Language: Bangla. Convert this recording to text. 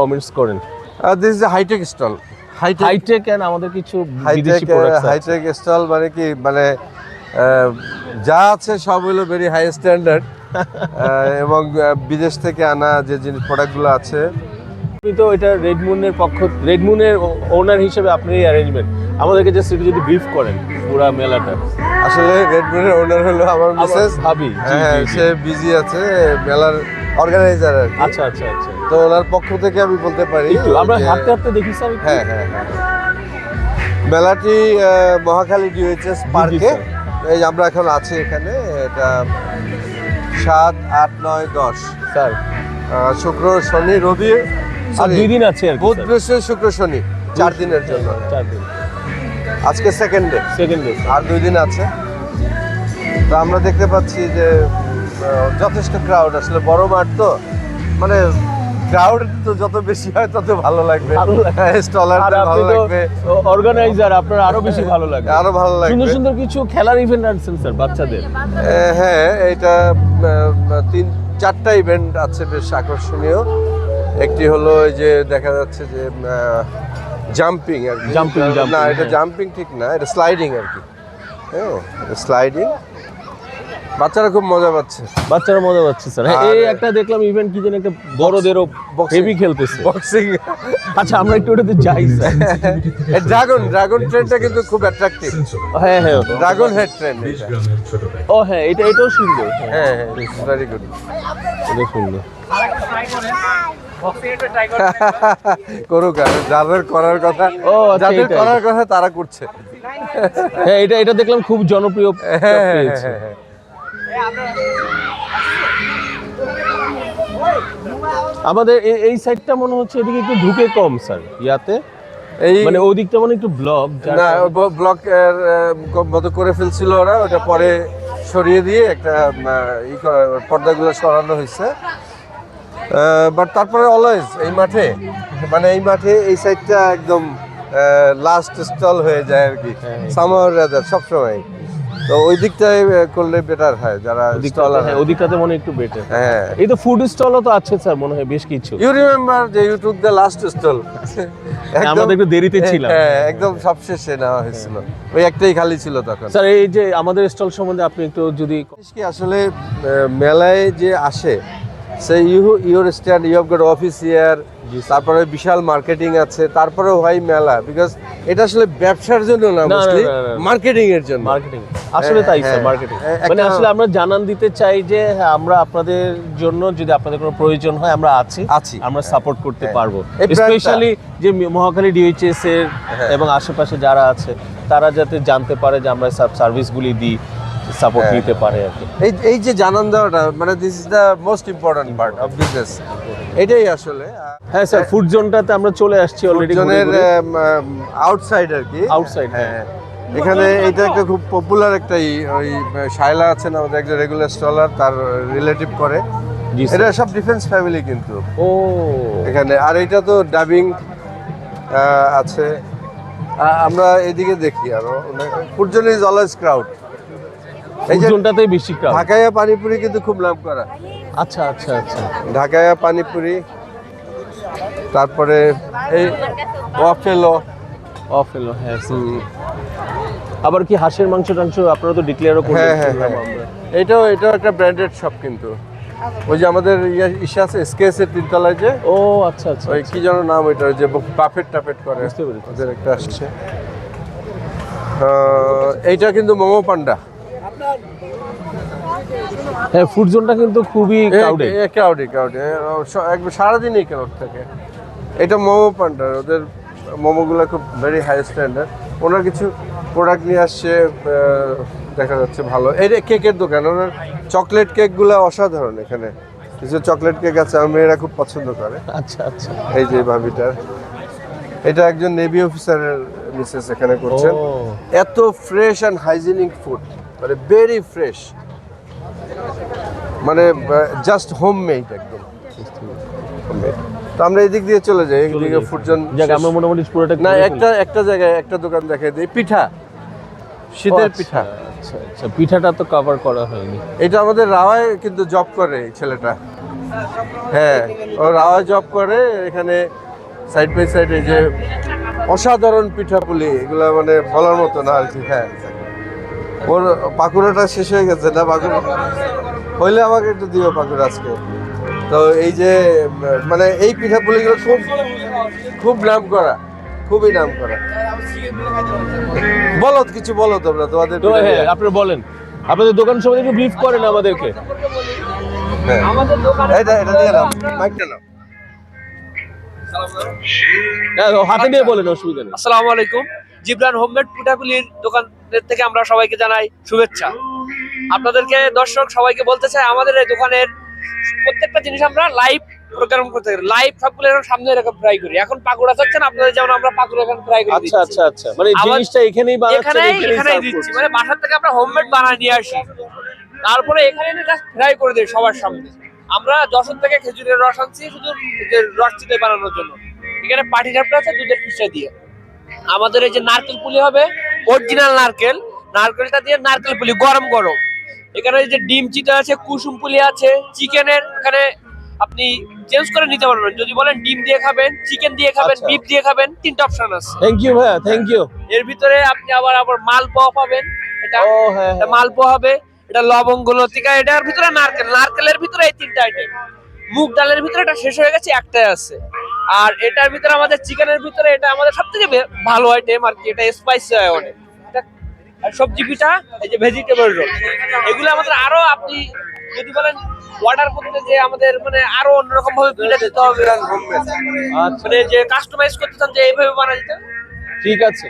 কমেন্টস করেন। This is hitech stall. Hitech and আমাদের কিছু বিদেশি প্রোডাক্টস আছে। হাইটেক স্টল মানে কি, মানে যা আছে সব হলো ভেরি হাই স্ট্যান্ডার্ড এবং বিদেশ থেকে আনা যে জিনিস প্রোডাক্টগুলো আছে। আপনি তো এটা রেড মুনের ওনার হিসেবে আপনি এই অ্যারেঞ্জমেন্ট আমাদেরকে জাস্ট একটু যদি ব্রিফ করেন পুরো মেলাটা। আসলে রেড মুনের ওনার হলো আমার মিসেস ভাবি। হ্যাঁ, সে বিজি আছে মেলার অর্গানাইজার আর কি। আচ্ছা আচ্ছা আচ্ছা, তো ওনার পক্ষ থেকে আমি বলতে পারি একটু আমরা হাঁটতে হাঁটতে দেখি স্যার। হ্যাঁ হ্যাঁ হ্যাঁ, মেলাটি মহাখালী ডিওএইচএস পার্কে। এই যে আমরা এখন আছি এখানে, এটা 7, 8, 9, 10 স্যার শুক্র শনি রবি আর 2 দিন আছে আর কি। বুধ বৃহস্পতি শুক্র শনি 4 দিনের জন্য। 4 দিন, আজকে সেকেন্ড ডে আর 2 দিন আছে। তো আমরা দেখতে পাচ্ছি যে যথেষ্ট ক্রাউড, আসলে বড় মাঠ তো, মানে ক্রাউড তো যত বেশি হয় তত ভালো লাগবে, স্টলারদের ভালো লাগবে, অর্গানাইজার আপনার আরো বেশি ভালো লাগবে, আরো ভালো লাগবে। সুন্দর সুন্দর কিছু খেলার ইভেন্ট আনছেন স্যার বাচ্চাদের। হ্যাঁ, এটা 3-4টা ইভেন্ট আছে বেশ আকর্ষণীয়। একটি হলো এই যে দেখা যাচ্ছে যে জাম্পিং আর কি। না, এটা জাম্পিং ঠিক না, এটা স্লাইডিং আর কি। হ্যাঁ, স্লাইডিং, বাচ্চারা খুব মজা পাচ্ছে। স্যার এই একটা দেখলাম ইভেন্ট, কি যেন একটা বড়দেরও হেভি খেলতেছে, বক্সিং। আচ্ছা আমরা একটু ওটাতে যাই স্যার। ড্রাগন ট্রেনটা কিন্তু খুব অ্যাট্রাকটিভ। হ্যাঁ, ড্রাগন হেড ট্রেন। ও হ্যাঁ, এটাও সুন্দর। হ্যাঁ, ভেরি গুড, এটা সুন্দর। করুক, যাদের করার কথা, যাদের করার কথা তারা করছে। হ্যাঁ, এটা দেখলাম খুব জনপ্রিয় পেয়েছে। আমাদের এই সাইডটা মনে হচ্ছে এদিকে একটু ঢুকে কম স্যার, ইয়াতে মানে ওই দিকটা মনে একটু ব্লক না, ব্লক মতো করে ফেলছিল ওরা, ওটা পরে সরিয়ে দিয়ে একটা পর্দাগুলো সরানো হয়েছে। বাট তারপরে অলওয়েজ এই মাঠে এই সাইডটা একদম লাস্ট স্টল হয়ে যায় আর কি, সামার রাদার সবসময়। তো ওই দিকটায় করলে বেটার হয়, যারা স্টলার ওই দিকটাতে মনে একটু বেটার। হ্যাঁ, এই তো ফুড স্টলও তো আছে স্যার মনে হয় বেশ কিছু। ইউ রিমেম্বার যে you took the last stall? আমাদের একটু দেরিতে ছিলাম। হ্যাঁ, একদম সবশেষে নেওয়া হয়েছিল, ওই একটাই খালি ছিল তখন। স্যার এই যে আমাদের স্টল সম্বন্ধে আপনি একটু যদি আসলে মেলায় যে আসে, সে your stand, you have got office here, তারপরে বিশাল মার্কেটিং আছে, তারপরে হয় মেলা, বিকজ এটা আসলে ব্যবসার জন্য না, মোস্টলি মার্কেটিং এর জন্য। মার্কেটিং আসলে তাই স্যার, মার্কেটিং মানে আসলে আমরা জানান দিতে চাই যে হ্যাঁ, আমরা আপনাদের জন্য যদি আপনাদের কোনো প্রয়োজন হয় আমরা আছি, আমরা সাপোর্ট করতে পারবো। স্পেশালি যে মহাখালী ডিওএইচএস এর এবং আশেপাশে যারা আছে তারা যাতে জানতে পারে যে আমরা সার্ভিসগুলি দিই, সাপোর্ট নিতে পারে আর কি। এই যে জানান দেওয়াটা, মানে this is the most important part of business, এটাই আসলে। হ্যাঁ স্যার, ফুড জোনটাতে আমরা চলে আসছি অলরেডি, জোনের আউটসাইড আর কি, আউটসাইড। হ্যাঁ, এখানে এটা একটা খুব পপুলার একটা ওই শায়লা আছেন আমাদের একজন রেগুলার স্টলার, তার রিলেটিভ করে। এটা সব ডিফেন্স ফ্যামিলি কিন্তু এখানে। আর এটা তো ডাবিং আছে। আমরা এদিকে দেখি আরো food zone is always crowd. এই জোনটাতেই বেশি ক্রাউড। ঢাকাইয়া পানিপুরি কিন্তু খুব নাম করা। আচ্ছা আচ্ছা আচ্ছা, ঢাকাইয়া পানিপুরি, তারপরে এই ওয়াফেলো। হ্যাঁ, আবার কি হাঁসের মাংস আপনারা তো ডিক্লেয়ারও করলেন। এটাও একটা ব্র্যান্ডেড শপ কিন্তু। ওই যে আমাদের ইসা আছে এসকেএস এর তিনতলায় যে, ও আচ্ছা আচ্ছা, ওই কি যেন নাম, ওইটা যে বাফেট করে, ওদের একটা আসছে। এইটা কিন্তু মোমো পান্ডা। হ্যাঁ, ফুড জোনটা কিন্তু খুবই ক্রাউডেড, একবার সারাদিনই ক্রাউড থাকে। এটা মোমো পান্ডার, ওদের মোমোগুলো খুব ভেরি হাই স্ট্যান্ডার্ড। ওনার কিছু প্রোডাক্ট নিয়ে আসছে, দেখা যাচ্ছে ভালো। এটা কেকের দোকান, ওনার চকলেট কেকগুলো অসাধারণ। এখানে কিছু চকলেট কেক আছে, আমার মেয়েরা খুব পছন্দ করে। আচ্ছা আচ্ছা, এই যে ভাবিটার, এটা একজন নেভি অফিসারের মিসেস এখানে করছেন। এত ফ্রেশ অ্যান্ড হাইজিনিক ফুড, মানে ভেরি ফ্রেশ, মানে জাস্ট হোমমেড, একদম হোমমেড। তো আমরা এদিক দিয়ে চলে যাই, এদিকে ফুড জোন। আমরা মোটামুটি পুরোটা না, একটা জায়গায় একটা দোকান দেখাই দিই, পিঠা, শীতের পিঠা। আচ্ছা আচ্ছা, পিঠাটা তো কভার করা হয়নি। এটা আমাদের রাওয়ায় কিন্তু জব করে এই ছেলেটা, হ্যাঁ, ও রাওয়া জব করে এখানে সাইড বাই সাইড। এই যে অসাধারণ পিঠাপুলি, এগুলা মানে বলার মতো না আর কি। হ্যাঁ, ওর পাকুড়াটা শেষ হয়ে গেছে না? পাকুড়া হইলে আমাকে একটু দিও পাকুড়া আজকে। তো এই যে মানে এই পিঠাপুলিগুলো খুব খুব নাম করা, খুবই নাম করা। বলো কিছু, বলো তোমরা তোমাদের। হ্যাঁ, আপনি বলেন আপনাদের দোকান সম্বন্ধে একটু ব্রিফ করেন আমাদেরকে। হ্যাঁ, আমাদের দোকানে এটা নিয়ে নাও, মাইকটা নাও। হাতে নিয়ে বলেন, অসুবিধা নেই। আসসালামু আলাইকুম। জিবরান হোমমেড পিঠাপুলির দোকানের থেকে আমরা সবাইকে জানাই শুভেচ্ছা। আপনাদেরকে দর্শক সবাইকে বলতে চাই, আমাদের এই দোকানের প্রত্যেকটা জিনিস আমরা লাইভ প্রোগ্রাম করতে পারি, লাইভ সবগুলো এরকম সামনে এরকম ফ্রাই করি। এখন পাকুড়া চাচ্ছেন আপনাদের, যেমন আমরা পাকুড়া এখন ফ্রাই করি। আচ্ছা আচ্ছা আচ্ছা, মানে জিনিসটা এখানেই বানাচ্ছেন, এখানেই দিচ্ছি, মানে বাসার থেকে আমরা হোমমেড বানায় নিয়ে আসি, তারপরে এখানে জাস্ট ফ্রাই করে দিই সবার সামনে। আমরা যশোর থেকে খেজুরের রস আনছি শুধু রস চিতই বানানোর জন্য। এখানে পাটি সাপটা আছে দুধের খিসা দিয়ে। আমাদের এই যে নারকেল পুলি হবে, অরিজিনাল নারকেলটা দিয়ে নারকেল পুলি গরম গরম। এখানে এই যে ডিম চিটা আছে, কুসুম পুলি আছে, চিকেনের এখানে আপনি চেঞ্জ করে নিতে পারবেন। যদি বলেন ডিম দিয়ে খাবেন, চিকেন দিয়ে খাবেন, বিফ দিয়ে খাবেন, তিনটা অপশন আছে। থ্যাংক ইউ ভাইয়া, থ্যাংক ইউ। এর ভিতরে আপনি আবার মালপোয়া পাবেন, এটা মালপোয়া হবে, এটা লবঙ্গ লতিকা, এটার ভিতরে নারকেলের ভিতরে এই তিনটা আইটেম। মুগ ডালের ভিতরে এটা শেষ হয়ে গেছে, একটাই আছে। আর এটার ভিতরে আমাদের চিকেনের ভিতরে এটা আমাদের সবথেকে ভালো আইটেম আর কি, এটা স্পাইসি হয় অনেক। আর সবজি পিঠা, এই যে ভেজিটেবল রোল, এগুলো আমাদের আরো, আপনি যদি বলেন অর্ডার করতে যে আমাদের মানে আরো অন্যরকম ভাবে পিঠা দিতে হবে, মানে যে কাস্টমাইজ করতে চান যে এইভাবে বানাই দিতে। ঠিক আছে।